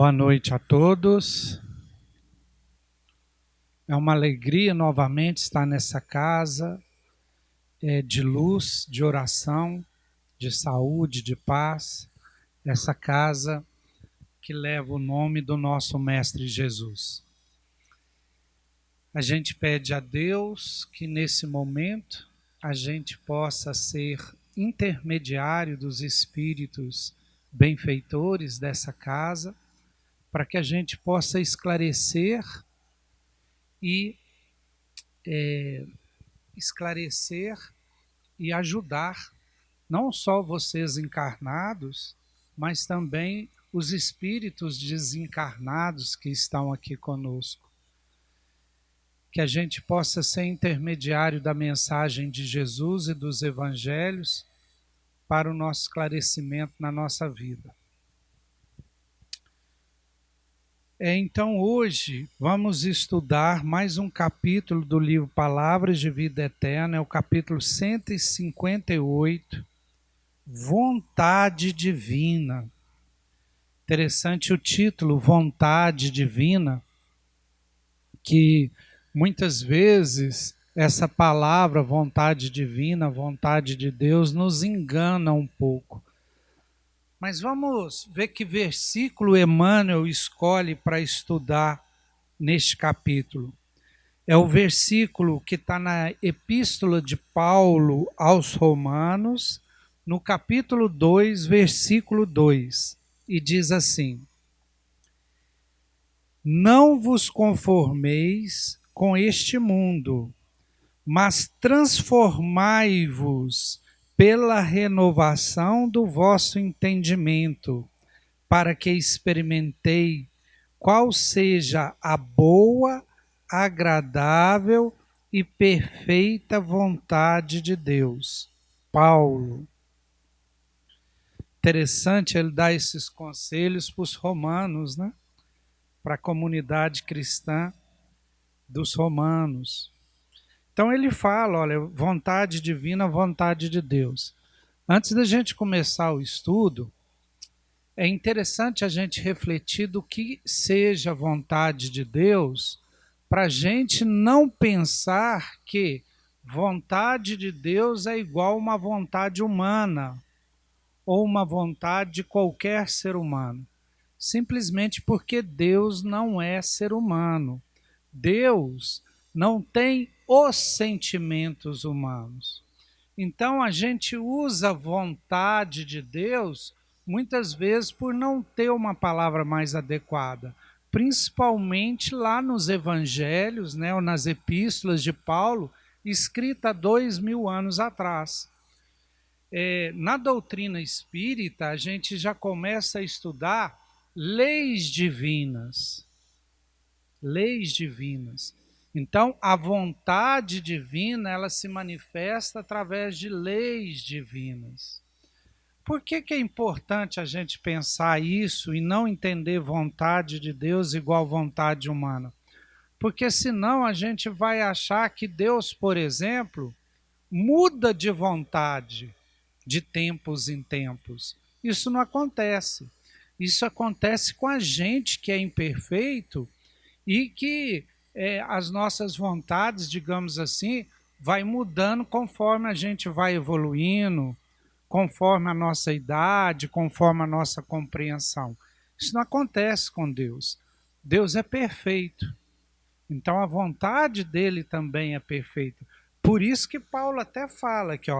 Boa noite a todos. É uma alegria novamente estar nessa casa de luz, de oração, de saúde, de paz. Essa casa que leva o nome do nosso Mestre Jesus. A gente pede a Deus que nesse momento a gente possa ser intermediário dos espíritos benfeitores dessa casa, para que a gente possa esclarecer e ajudar não só vocês encarnados, mas também os espíritos desencarnados que estão aqui conosco. Que a gente possa ser intermediário da mensagem de Jesus e dos evangelhos para o nosso esclarecimento na nossa vida. Então hoje vamos estudar mais um capítulo do livro Palavras de Vida Eterna, é o capítulo 158, Vontade Divina. Interessante o título, Vontade Divina, que muitas vezes essa palavra, vontade divina, vontade de Deus, nos engana um pouco. Mas vamos ver que versículo Emmanuel escolhe para estudar neste capítulo. É o versículo que está na Epístola de Paulo aos Romanos, no capítulo 2, versículo 2. E diz assim: Não vos conformeis com este mundo, mas transformai-vos pela renovação do vosso entendimento, para que experimentei qual seja a boa, agradável e perfeita vontade de Deus. Paulo. Interessante ele dar esses conselhos para os romanos, né? Para a comunidade cristã dos romanos. Então ele fala, olha, vontade divina, vontade de Deus. Antes da gente começar o estudo, é interessante a gente refletir do que seja a vontade de Deus, para a gente não pensar que vontade de Deus é igual uma vontade humana, ou uma vontade de qualquer ser humano. Simplesmente porque Deus não é ser humano. Deus não tem os sentimentos humanos. Então a gente usa a vontade de Deus muitas vezes por não ter uma palavra mais adequada, principalmente lá nos evangelhos, né, ou nas epístolas de Paulo, escrita há 2000 anos atrás. Na doutrina espírita, a gente já começa a estudar leis divinas. Leis divinas. Então, a vontade divina, ela se manifesta através de leis divinas. Por que é importante a gente pensar isso e não entender vontade de Deus igual vontade humana? Porque senão a gente vai achar que Deus, por exemplo, muda de vontade de tempos em tempos. Isso não acontece. Isso acontece com a gente que é imperfeito e que as nossas vontades, digamos assim, vai mudando conforme a gente vai evoluindo, conforme a nossa idade, conforme a nossa compreensão. Isso não acontece com Deus. Deus é perfeito. Então a vontade dele também é perfeita. Por isso que Paulo até fala que,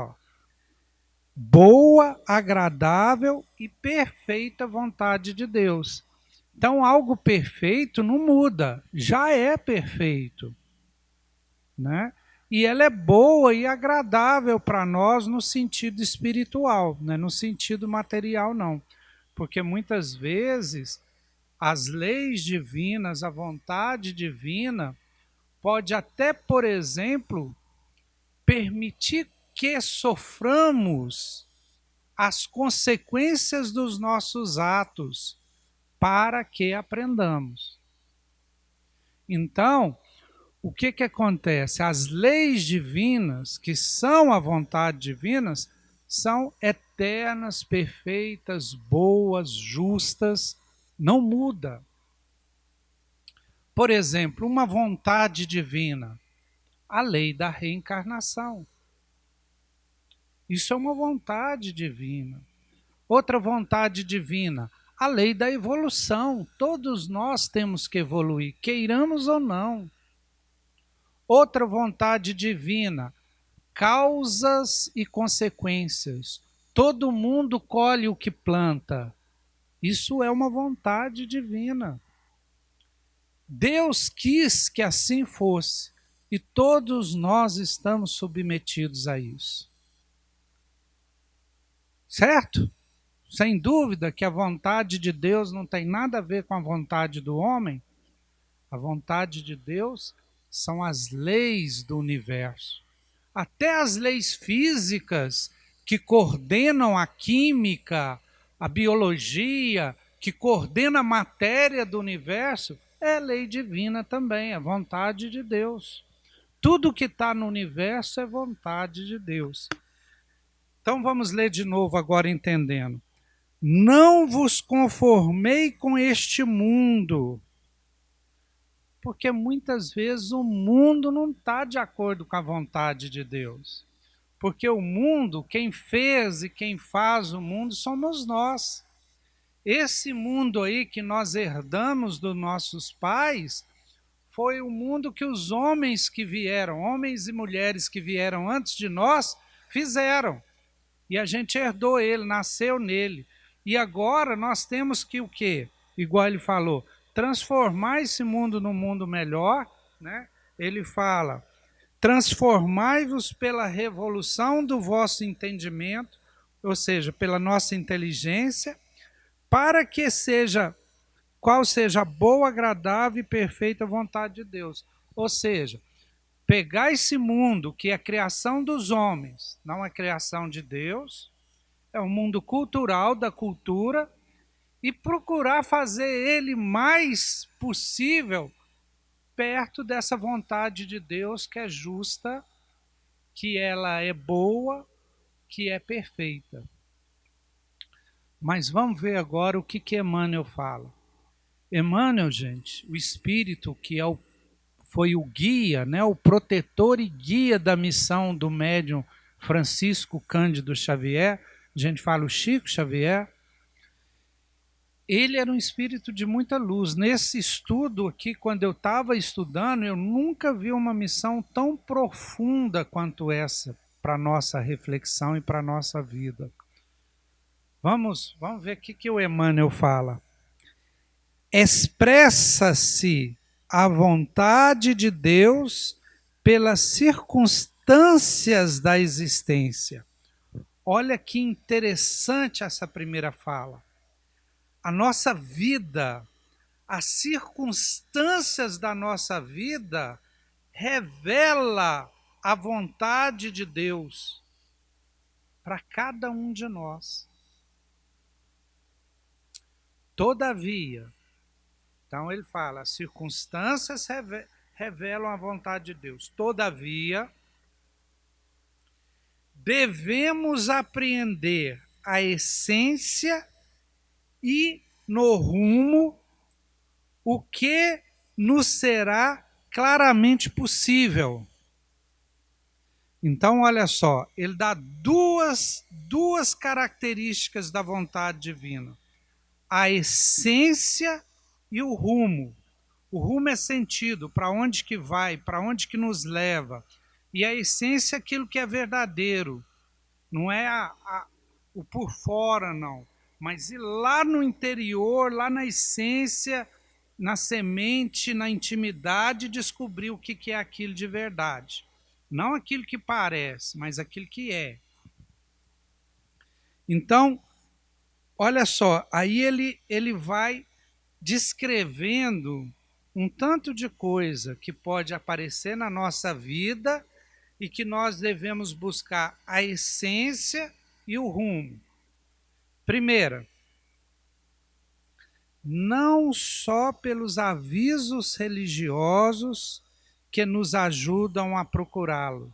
boa, agradável e perfeita vontade de Deus. Então, algo perfeito não muda, já é perfeito, né? E ela é boa e agradável para nós no sentido espiritual, né? No sentido material não. Porque muitas vezes as leis divinas, a vontade divina, pode até, por exemplo, permitir que soframos as consequências dos nossos atos, para que aprendamos. Então, o que acontece? As leis divinas, que são a vontade divina, são eternas, perfeitas, boas, justas, não muda. Por exemplo, uma vontade divina, a lei da reencarnação. Isso é uma vontade divina. Outra vontade divina, a lei da evolução. Todos nós temos que evoluir, queiramos ou não. Outra vontade divina, causas e consequências. Todo mundo colhe o que planta. Isso é uma vontade divina. Deus quis que assim fosse, e todos nós estamos submetidos a isso. Certo? Sem dúvida que a vontade de Deus não tem nada a ver com a vontade do homem. A vontade de Deus são as leis do universo. Até as leis físicas que coordenam a química, a biologia, que coordena a matéria do universo, é lei divina também, é vontade de Deus. Tudo que está no universo é vontade de Deus. Então vamos ler de novo agora entendendo. Não vos conformei com este mundo, porque muitas vezes o mundo não está de acordo com a vontade de Deus. Porque o mundo, quem fez e quem faz o mundo somos nós. Esse mundo aí que nós herdamos dos nossos pais, foi o mundo que os homens que vieram, homens e mulheres que vieram antes de nós, fizeram. E a gente herdou ele, nasceu nele. E agora nós temos que o quê? Igual ele falou, transformar esse mundo num mundo melhor, né? Ele fala, transformai-vos pela revolução do vosso entendimento, ou seja, pela nossa inteligência, para que seja, qual seja a boa, agradável e perfeita vontade de Deus. Ou seja, pegar esse mundo que é a criação dos homens, não é criação de Deus, é um mundo cultural, da cultura, e procurar fazer ele mais possível perto dessa vontade de Deus que é justa, que ela é boa, que é perfeita. Mas vamos ver agora o que Emmanuel fala. Emmanuel, gente, o Espírito que foi o guia, né, o protetor e guia da missão do médium Francisco Cândido Xavier, a gente fala o Chico Xavier, ele era um espírito de muita luz. Nesse estudo aqui, quando eu estava estudando, eu nunca vi uma missão tão profunda quanto essa para a nossa reflexão e para a nossa vida. Vamos ver o que o Emmanuel fala. Expressa-se a vontade de Deus pelas circunstâncias da existência. Olha que interessante essa primeira fala. A nossa vida, as circunstâncias da nossa vida revela a vontade de Deus para cada um de nós. Todavia, então ele fala, as circunstâncias revelam a vontade de Deus. Todavia, devemos apreender a essência e no rumo o que nos será claramente possível. Então, olha só, ele dá duas características da vontade divina. A essência e o rumo. O rumo é sentido, para onde que vai, para onde que nos leva. E a essência é aquilo que é verdadeiro. Não é o por fora, não. Mas ir lá no interior, lá na essência, na semente, na intimidade, descobrir o que é aquilo de verdade. Não aquilo que parece, mas aquilo que é. Então, olha só, aí ele vai descrevendo um tanto de coisa que pode aparecer na nossa vida e que nós devemos buscar a essência e o rumo. Primeira, não só pelos avisos religiosos que nos ajudam a procurá-lo.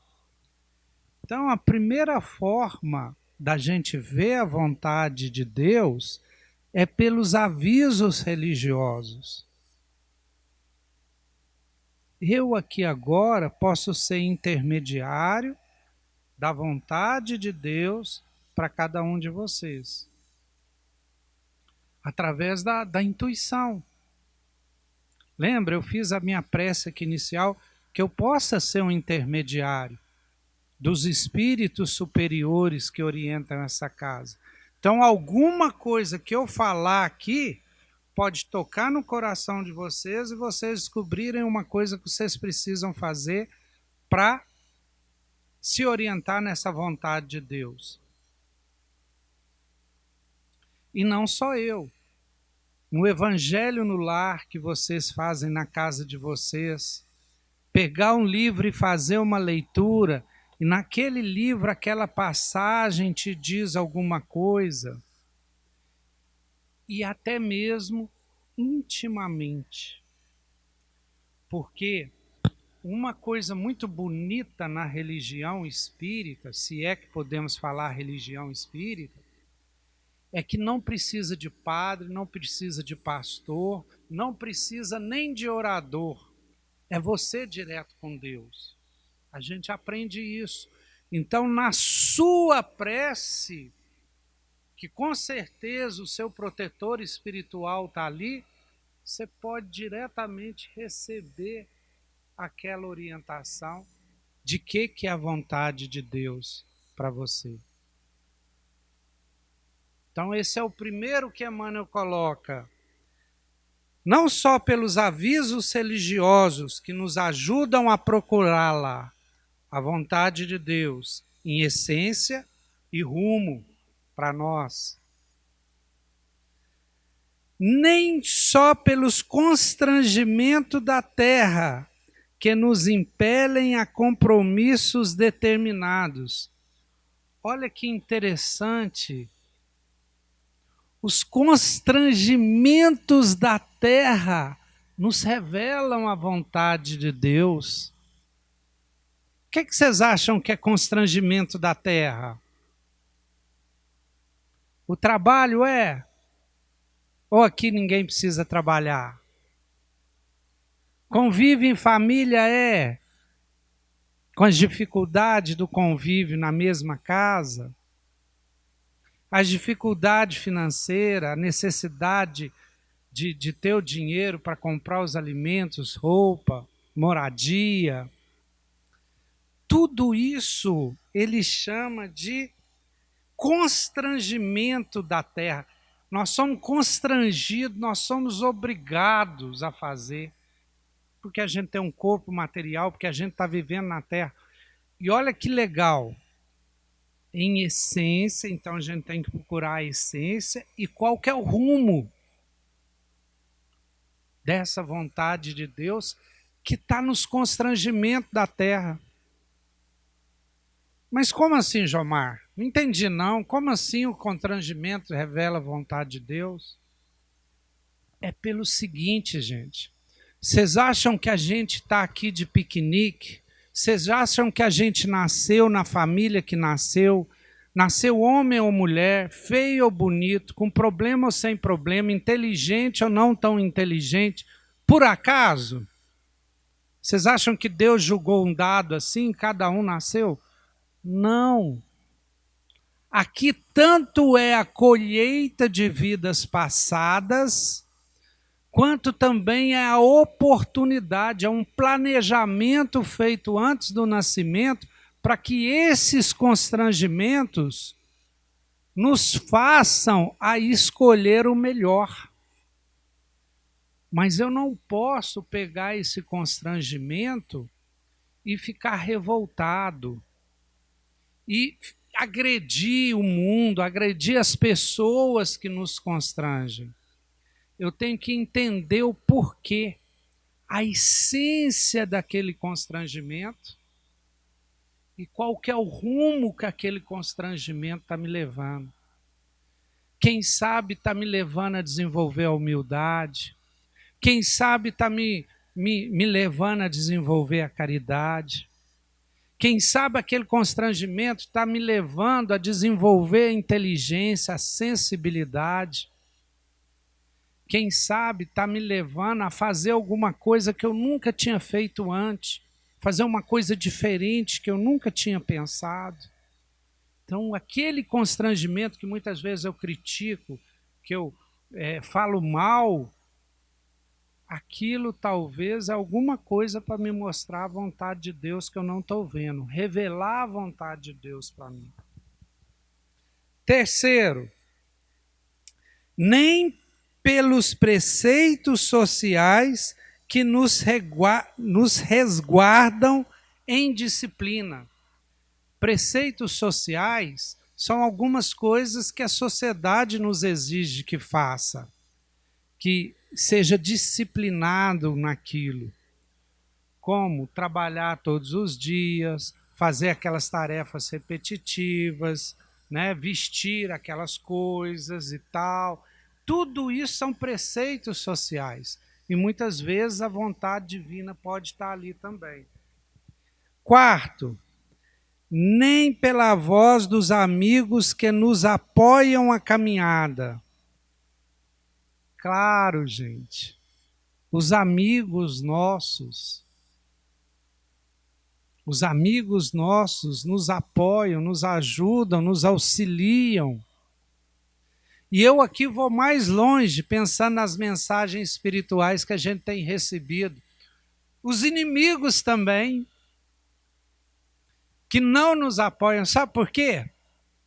Então, a primeira forma da gente ver a vontade de Deus é pelos avisos religiosos. Eu aqui agora posso ser intermediário da vontade de Deus para cada um de vocês, através da intuição. Lembra, eu fiz a minha prece aqui inicial, que eu possa ser um intermediário dos espíritos superiores que orientam essa casa. Então, alguma coisa que eu falar aqui pode tocar no coração de vocês e vocês descobrirem uma coisa que vocês precisam fazer para se orientar nessa vontade de Deus. E não só eu. No Evangelho no Lar que vocês fazem na casa de vocês, pegar um livro e fazer uma leitura, e naquele livro aquela passagem te diz alguma coisa, e até mesmo intimamente. Porque uma coisa muito bonita na religião espírita, se é que podemos falar religião espírita, é que não precisa de padre, não precisa de pastor, não precisa nem de orador. É você direto com Deus. A gente aprende isso. Então, na sua prece, que com certeza o seu protetor espiritual está ali, você pode diretamente receber aquela orientação de que é a vontade de Deus para você. Então, esse é o primeiro que Emmanuel coloca. Não só pelos avisos religiosos que nos ajudam a procurá-la, a vontade de Deus, em essência e rumo para nós. Nem só pelos constrangimentos da terra que nos impelem a compromissos determinados. Olha que interessante. Os constrangimentos da terra nos revelam a vontade de Deus. O que vocês acham que é constrangimento da terra? O trabalho é? Ou aqui ninguém precisa trabalhar? Convívio em família é? Com as dificuldades do convívio na mesma casa? As dificuldades financeiras, a necessidade de ter o dinheiro para comprar os alimentos, roupa, moradia. Tudo isso ele chama de constrangimento da terra. Nós somos constrangidos, nós somos obrigados a fazer, porque a gente tem um corpo material, porque a gente está vivendo na terra. E olha que legal, em essência, então a gente tem que procurar a essência e qual que é o rumo dessa vontade de Deus que está nos constrangimentos da terra. Mas como assim, Jomar? Não entendi não. Como assim o constrangimento revela a vontade de Deus? É pelo seguinte, gente. Vocês acham que a gente está aqui de piquenique? Vocês acham que a gente nasceu na família que nasceu? Nasceu homem ou mulher, feio ou bonito, com problema ou sem problema, inteligente ou não tão inteligente? Por acaso? Vocês acham que Deus julgou um dado assim, cada um nasceu? Não. Aqui tanto é a colheita de vidas passadas, quanto também é a oportunidade, é um planejamento feito antes do nascimento para que esses constrangimentos nos façam a escolher o melhor. Mas eu não posso pegar esse constrangimento e ficar revoltado e agredir o mundo, agredir as pessoas que nos constrangem. Eu tenho que entender o porquê, a essência daquele constrangimento e qual que é o rumo que aquele constrangimento está me levando. Quem sabe está me levando a desenvolver a humildade, quem sabe está me levando a desenvolver a caridade, quem sabe aquele constrangimento está me levando a desenvolver a inteligência, a sensibilidade. quem sabe está me levando a fazer alguma coisa que eu nunca tinha feito antes, fazer uma coisa diferente que eu nunca tinha pensado. Então, aquele constrangimento que muitas vezes eu critico, que eu falo mal, aquilo talvez é alguma coisa para me mostrar a vontade de Deus que eu não estou vendo, revelar a vontade de Deus para mim. Terceiro, nem pelos preceitos sociais que nos resguardam em disciplina. Preceitos sociais são algumas coisas que a sociedade nos exige que faça, que seja disciplinado naquilo, como trabalhar todos os dias, fazer aquelas tarefas repetitivas, né, vestir aquelas coisas e tal. Tudo isso são preceitos sociais. E muitas vezes a vontade divina pode estar ali também. Quarto, nem pela voz dos amigos que nos apoiam a caminhada. Claro, gente, os amigos nossos nos apoiam, nos ajudam, nos auxiliam. E eu aqui vou mais longe, pensando nas mensagens espirituais que a gente tem recebido. Os inimigos também, que não nos apoiam. Sabe por quê?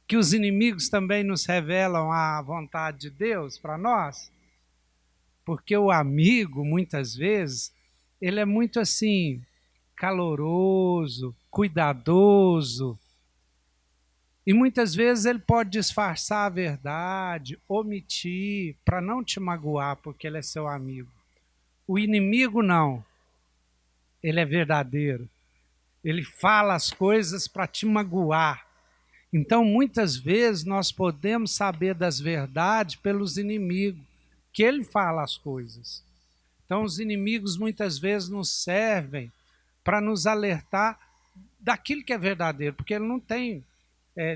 Que os inimigos também nos revelam a vontade de Deus para nós? Porque o amigo, muitas vezes, ele é muito assim, caloroso, cuidadoso. E muitas vezes ele pode disfarçar a verdade, omitir, para não te magoar, porque ele é seu amigo. O inimigo não. Ele é verdadeiro. Ele fala as coisas para te magoar. Então, muitas vezes, nós podemos saber das verdades pelos inimigos, que ele fala as coisas. Então, os inimigos muitas vezes nos servem para nos alertar daquilo que é verdadeiro, porque ele não tem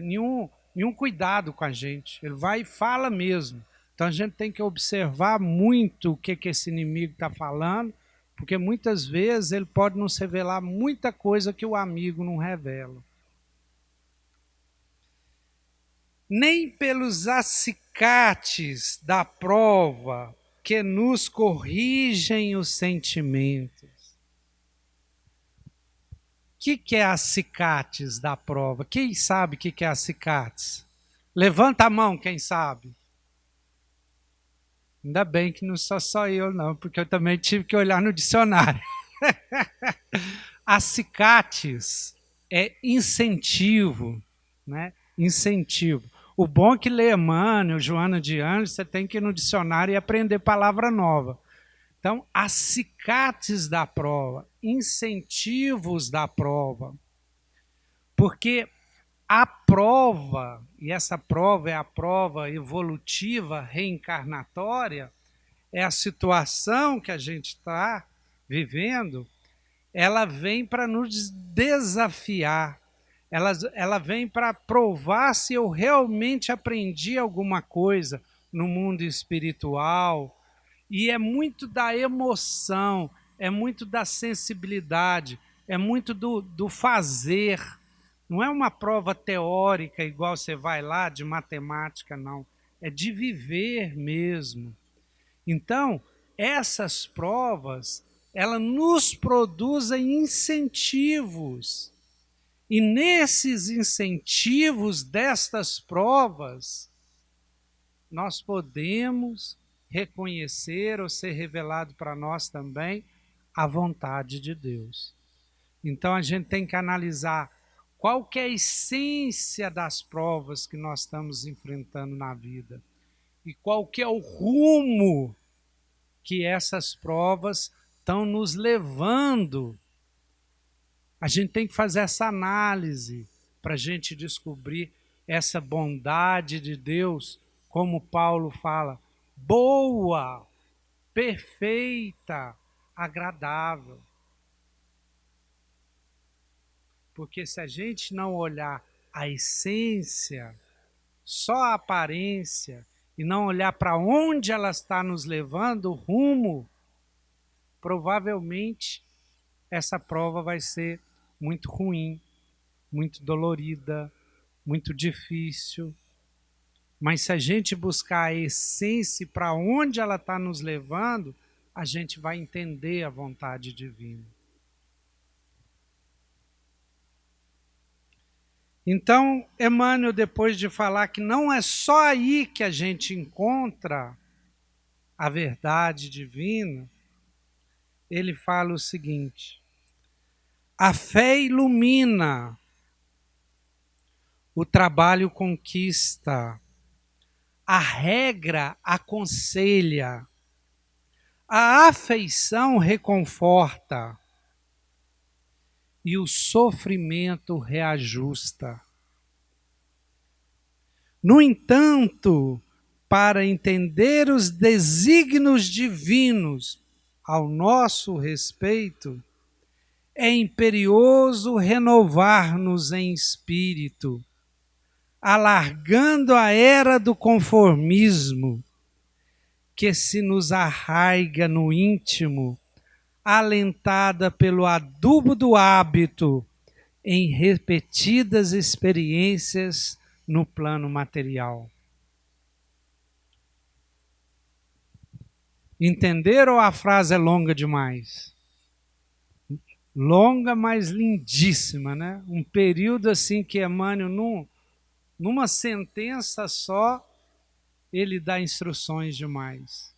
nenhum cuidado com a gente. Ele vai e fala mesmo. Então, a gente tem que observar muito o que esse inimigo está falando, porque muitas vezes ele pode nos revelar muita coisa que o amigo não revela. Nem pelos acicates da prova que nos corrigem os sentimentos. O que é acicates da prova? Quem sabe o que é acicates? Levanta a mão, quem sabe. Ainda bem que não sou só eu, não, porque eu também tive que olhar no dicionário. Acicates é incentivo, né? Incentivo. O bom é que lê Emmanuel, Joana de Anjos, você tem que ir no dicionário e aprender palavra nova. Então, acicates da prova, incentivos da prova. Porque a prova, e essa prova é a prova evolutiva, reencarnatória, é a situação que a gente está vivendo, ela vem para nos desafiar, ela vem para provar se eu realmente aprendi alguma coisa no mundo espiritual. E é muito da emoção, é muito da sensibilidade, é muito do fazer. Não é uma prova teórica igual você vai lá de matemática, não. É de viver mesmo. Então, essas provas, elas nos produzem incentivos. E nesses incentivos destas provas, nós podemos reconhecer ou ser revelado para nós também a vontade de Deus. Então a gente tem que analisar qual que é a essência das provas que nós estamos enfrentando na vida e qual que é o rumo que essas provas estão nos levando. A gente tem que fazer essa análise para a gente descobrir essa bondade de Deus, como Paulo fala, boa, perfeita, agradável. Porque se a gente não olhar a essência, só a aparência, e não olhar para onde ela está nos levando, o rumo, provavelmente essa prova vai ser muito ruim, muito dolorida, muito difícil. Mas se a gente buscar a essência para onde ela está nos levando, a gente vai entender a vontade divina. Então, Emmanuel, depois de falar que não é só aí que a gente encontra a verdade divina, ele fala o seguinte: a fé ilumina, o trabalho conquista, a regra aconselha, a afeição reconforta e o sofrimento reajusta. No entanto, para entender os desígnios divinos ao nosso respeito, é imperioso renovar-nos em espírito, alargando a era do conformismo, que se nos arraiga no íntimo, alentada pelo adubo do hábito em repetidas experiências no plano material. Entenderam ou a frase é longa demais? Longa, mas lindíssima, né? Um período assim que Emmanuel, numa sentença só, ele dá instruções demais.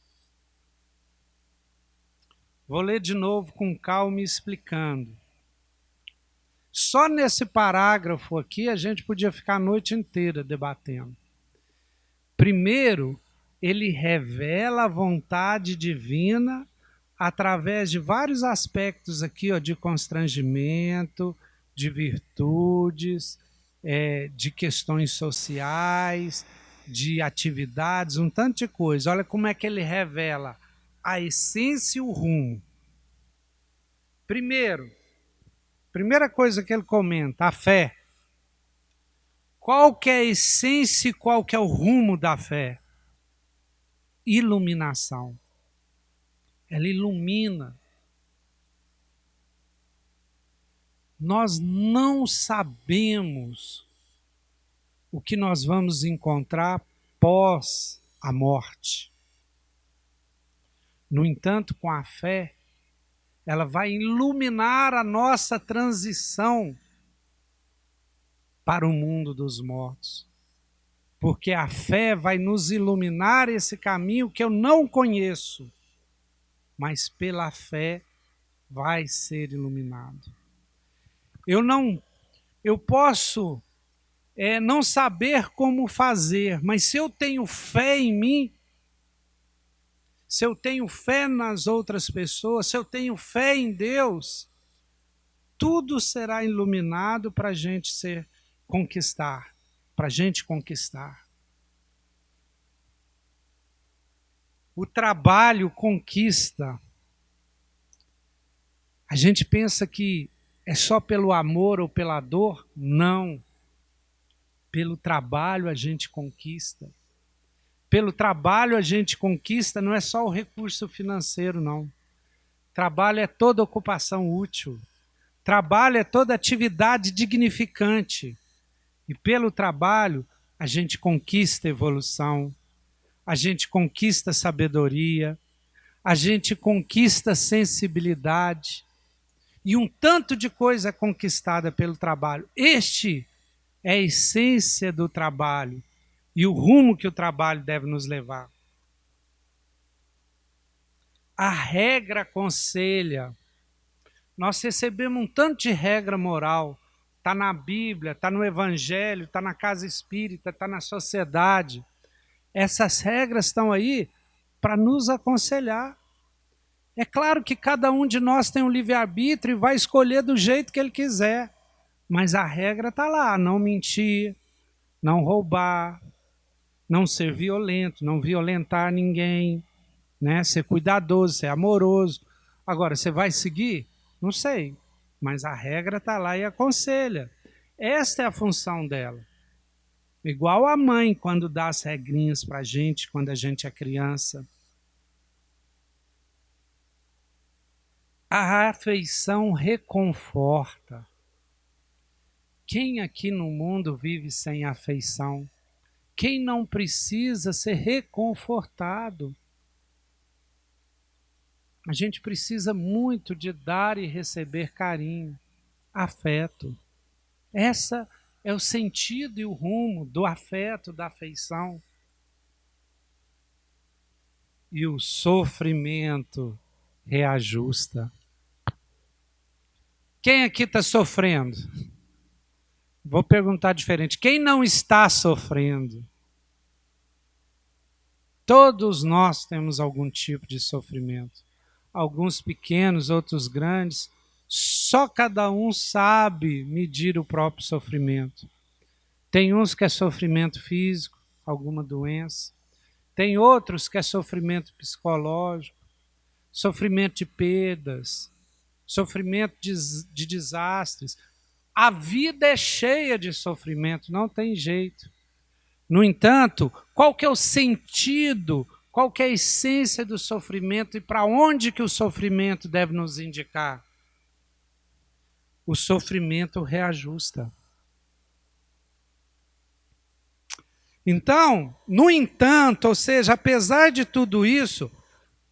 Vou ler de novo com calma e explicando. Só nesse parágrafo aqui a gente podia ficar a noite inteira debatendo. Primeiro, ele revela a vontade divina através de vários aspectos aqui, ó, de constrangimento, de virtudes, de questões sociais, de atividades, um tanto de coisa. Olha como é que ele revela a essência e o rumo. Primeira coisa que ele comenta, a fé. Qual que é a essência e qual que é o rumo da fé? Iluminação. Ela ilumina. Nós não sabemos o que nós vamos encontrar pós a morte. No entanto, com a fé, ela vai iluminar a nossa transição para o mundo dos mortos. Porque a fé vai nos iluminar esse caminho que eu não conheço, mas pela fé vai ser iluminado. Eu posso não saber como fazer, mas se eu tenho fé em mim, se eu tenho fé nas outras pessoas, se eu tenho fé em Deus, tudo será iluminado para a gente conquistar, para a gente conquistar. O trabalho conquista. A gente pensa que é só pelo amor ou pela dor? Não. Pelo trabalho a gente conquista. Pelo trabalho a gente conquista, não é só o recurso financeiro, não. Trabalho é toda ocupação útil. Trabalho é toda atividade dignificante. E pelo trabalho a gente conquista evolução, a gente conquista sabedoria, a gente conquista sensibilidade. E um tanto de coisa é conquistada pelo trabalho. Este é a essência do trabalho e o rumo que o trabalho deve nos levar. A regra aconselha. Nós recebemos um tanto de regra moral. Está na Bíblia, está no Evangelho, está na casa espírita, está na sociedade. Essas regras estão aí para nos aconselhar. É claro que cada um de nós tem um livre-arbítrio e vai escolher do jeito que ele quiser. Mas a regra está lá, não mentir, não roubar, não ser violento, não violentar ninguém, né? Ser cuidadoso, ser amoroso. Agora, você vai seguir? Não sei, mas a regra está lá e aconselha. Esta é a função dela. Igual a mãe quando dá as regrinhas para a gente, quando a gente é criança. A afeição reconforta. Quem aqui no mundo vive sem afeição? Quem não precisa ser reconfortado? A gente precisa muito de dar e receber carinho, afeto. Essa é o sentido e o rumo do afeto, da afeição. E o sofrimento reajusta. Quem aqui está sofrendo? Vou perguntar diferente. Quem não está sofrendo? Todos nós temos algum tipo de sofrimento. Alguns pequenos, outros grandes. Só cada um sabe medir o próprio sofrimento. Tem uns que é sofrimento físico, alguma doença. Tem outros que é sofrimento psicológico, sofrimento de perdas, sofrimento de desastres. A vida é cheia de sofrimento, não tem jeito. No entanto, qual que é o sentido, qual que é a essência do sofrimento e para onde que o sofrimento deve nos indicar? O sofrimento reajusta. Então, no entanto, ou seja, apesar de tudo isso,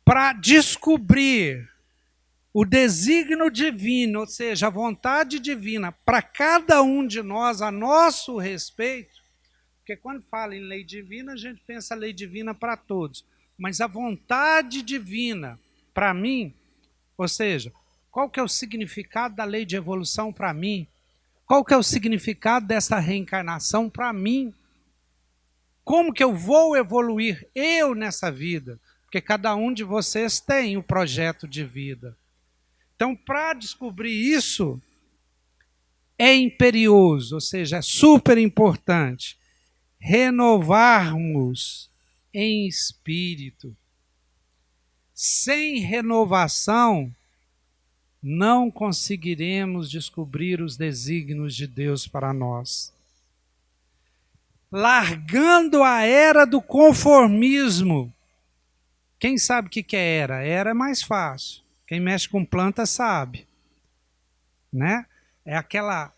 para descobrir o desígnio divino, ou seja, a vontade divina para cada um de nós, a nosso respeito, porque quando fala em lei divina, a gente pensa lei divina para todos, mas a vontade divina para mim, ou seja, qual que é o significado da lei de evolução para mim? Qual que é o significado dessa reencarnação para mim? Como que eu vou evoluir eu nessa vida? Porque cada um de vocês tem um projeto de vida. Então, para descobrir isso, é imperioso, ou seja, é super importante renovarmos em espírito. Sem renovação, não conseguiremos descobrir os desígnios de Deus para nós. Largando a era do conformismo. Quem sabe o que é era? Era é mais fácil. Quem mexe com planta sabe. Né? É aquela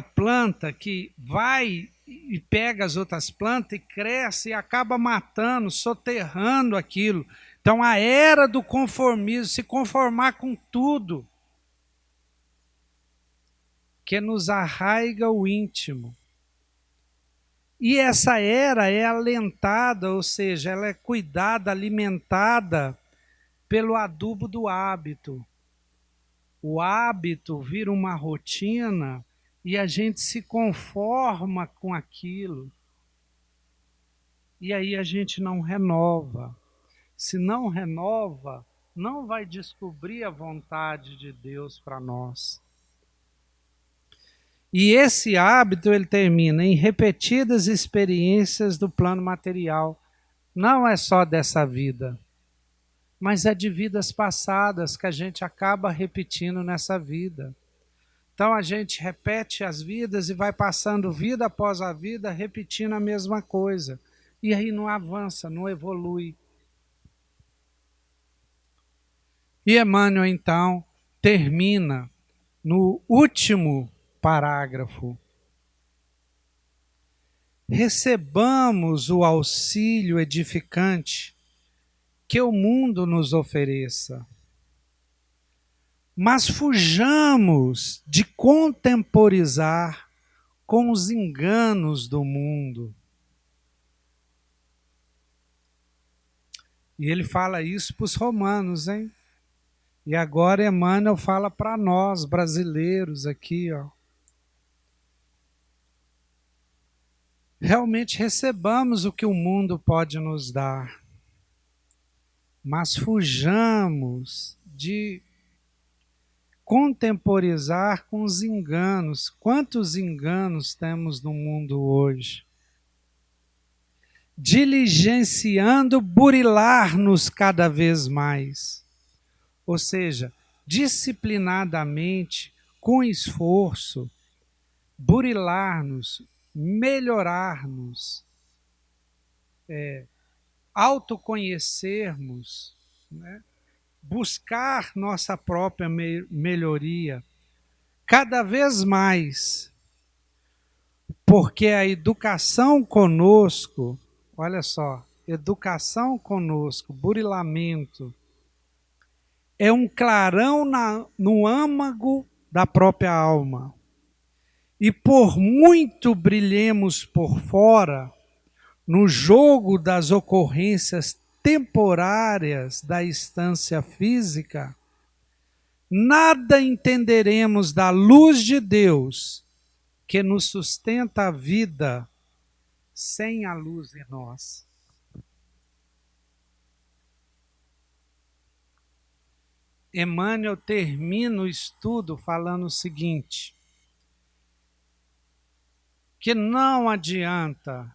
planta que vai e pega as outras plantas e cresce e acaba matando, soterrando aquilo. Então a era do conformismo, se conformar com tudo, que nos arraiga o íntimo. E essa era é alentada, ou seja, ela é cuidada, alimentada pelo adubo do hábito. O hábito vira uma rotina e a gente se conforma com aquilo. E aí a gente não renova. Se não renova, não vai descobrir a vontade de Deus para nós. E esse hábito ele termina em repetidas experiências do plano material. Não é só dessa vida, mas é de vidas passadas que a gente acaba repetindo nessa vida. Então a gente repete as vidas e vai passando vida após a vida, repetindo a mesma coisa. E aí não avança, não evolui. E Emmanuel, então, termina no último parágrafo. Recebamos o auxílio edificante que o mundo nos ofereça, mas fujamos de contemporizar com os enganos do mundo. E ele fala isso para os romanos, hein? E agora Emmanuel fala para nós, brasileiros, aqui, ó. Realmente recebamos o que o mundo pode nos dar, mas fujamos de contemporizar com os enganos. Quantos enganos temos no mundo hoje? Diligenciando burilar-nos cada vez mais. Ou seja, disciplinadamente, com esforço, burilar-nos, melhorar-nos, autoconhecermos, né? Buscar nossa própria melhoria cada vez mais, porque a educação conosco, olha só, educação conosco, burilamento, é um clarão no âmago da própria alma. E por muito brilhemos por fora, no jogo das ocorrências temporárias da instância física, nada entenderemos da luz de Deus que nos sustenta a vida sem a luz em nós. Emmanuel termina o estudo falando o seguinte, que não adianta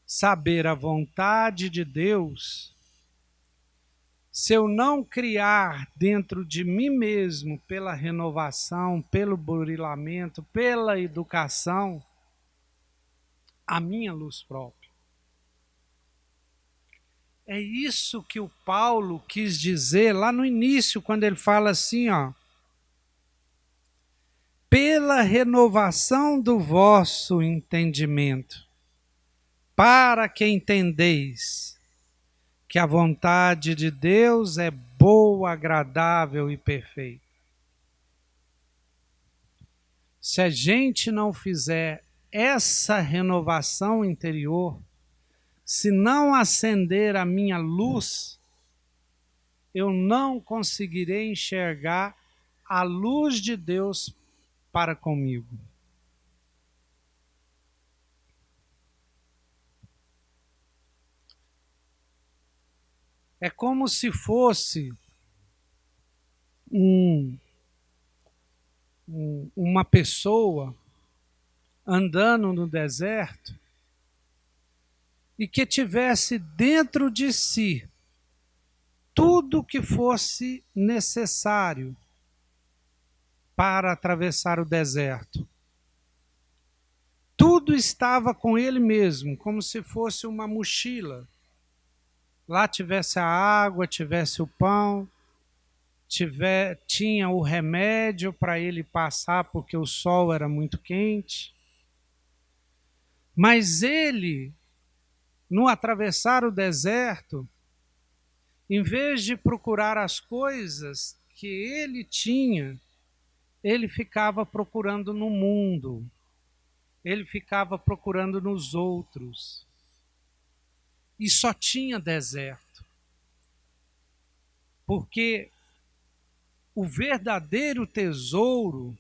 saber a vontade de Deus se eu não criar dentro de mim mesmo, pela renovação, pelo burilamento, pela educação, a minha luz própria. É isso que o Paulo quis dizer lá no início, quando ele fala assim, ó, pela renovação do vosso entendimento, para que entendeis que a vontade de Deus é boa, agradável e perfeita. Se a gente não fizer essa renovação interior, se não acender a minha luz, eu não conseguirei enxergar a luz de Deus para comigo. É como se fosse uma pessoa andando no deserto e que tivesse dentro de si tudo que fosse necessário para atravessar o deserto. Tudo estava com ele mesmo, como se fosse uma mochila. Lá tivesse a água, tivesse o pão, tinha o remédio para ele passar, porque o sol era muito quente. Mas ele, no atravessar o deserto, em vez de procurar as coisas que ele tinha, ele ficava procurando no mundo, ele ficava procurando nos outros. E só tinha deserto. Porque o verdadeiro tesouro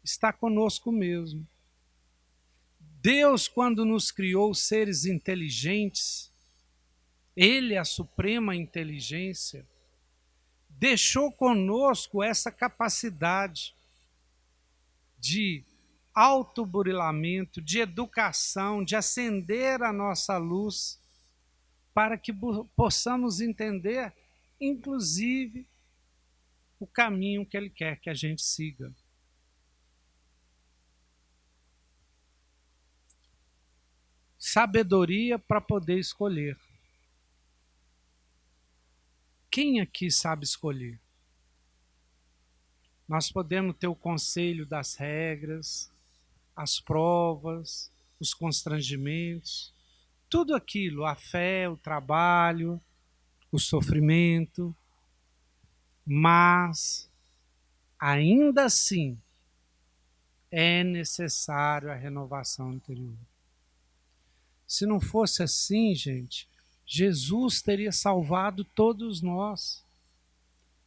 está conosco mesmo. Deus, quando nos criou seres inteligentes, Ele, a suprema inteligência, deixou conosco essa capacidade de autoburilamento, de educação, de acender a nossa luz, para que possamos entender, inclusive, o caminho que Ele quer que a gente siga. Sabedoria para poder escolher. Quem aqui sabe escolher? Nós podemos ter o conselho das regras, as provas, os constrangimentos, tudo aquilo, a fé, o trabalho, o sofrimento, mas ainda assim é necessário a renovação interior. Se não fosse assim, gente, Jesus teria salvado todos nós.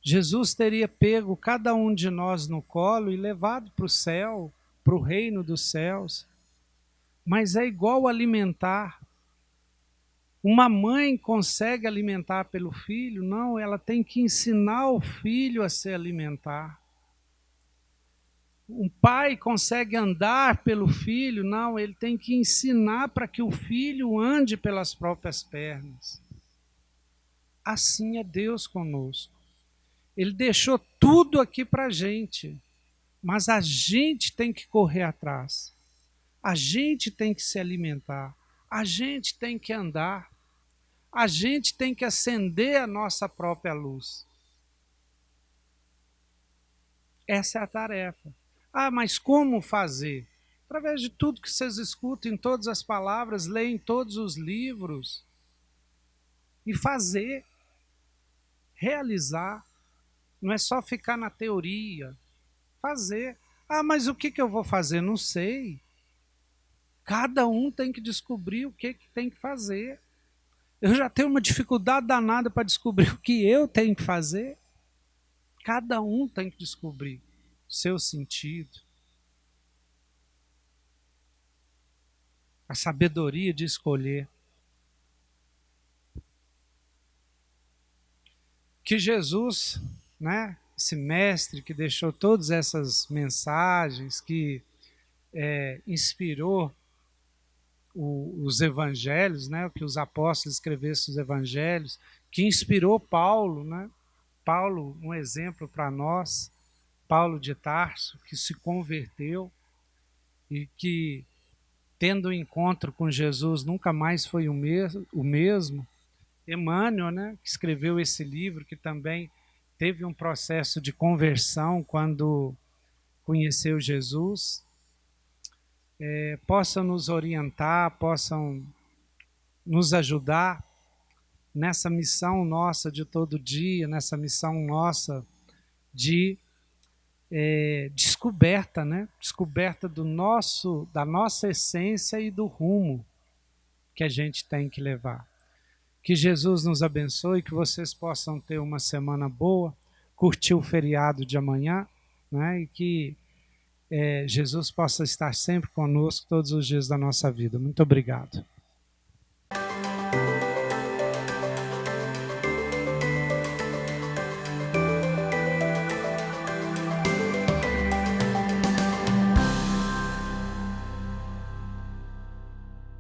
Jesus teria pego cada um de nós no colo e levado para o céu, para o reino dos céus. Mas é igual alimentar. Uma mãe consegue alimentar pelo filho? Não, ela tem que ensinar o filho a se alimentar. Um pai consegue andar pelo filho? Não, ele tem que ensinar para que o filho ande pelas próprias pernas. Assim é Deus conosco. Ele deixou tudo aqui para a gente, mas a gente tem que correr atrás. A gente tem que se alimentar, a gente tem que andar, a gente tem que acender a nossa própria luz. Essa é a tarefa. Ah, mas como fazer? Através de tudo que vocês escutam, em todas as palavras, leem todos os livros. E fazer, realizar. Não é só ficar na teoria. Fazer. Ah, mas o que eu vou fazer? Não sei. Cada um tem que descobrir o que tem que fazer. Eu já tenho uma dificuldade danada para descobrir o que eu tenho que fazer. Cada um tem que descobrir o seu sentido. A sabedoria de escolher. Que Jesus, né, esse mestre que deixou todas essas mensagens, que inspirou os evangelhos, né, que os apóstolos escrevessem os evangelhos, que inspirou Paulo, né? Paulo, um exemplo para nós, Paulo de Tarso, que se converteu e que, tendo um encontro com Jesus, nunca mais foi o mesmo. Emmanuel, né, que escreveu esse livro, que também teve um processo de conversão quando conheceu Jesus, possam nos orientar, possam nos ajudar nessa missão nossa de todo dia, nessa missão nossa de descoberta, né? Descoberta da nossa essência e do rumo que a gente tem que levar. Que Jesus nos abençoe, que vocês possam ter uma semana boa, curtir o feriado de amanhã, né? E que Jesus possa estar sempre conosco todos os dias da nossa vida. Muito obrigado.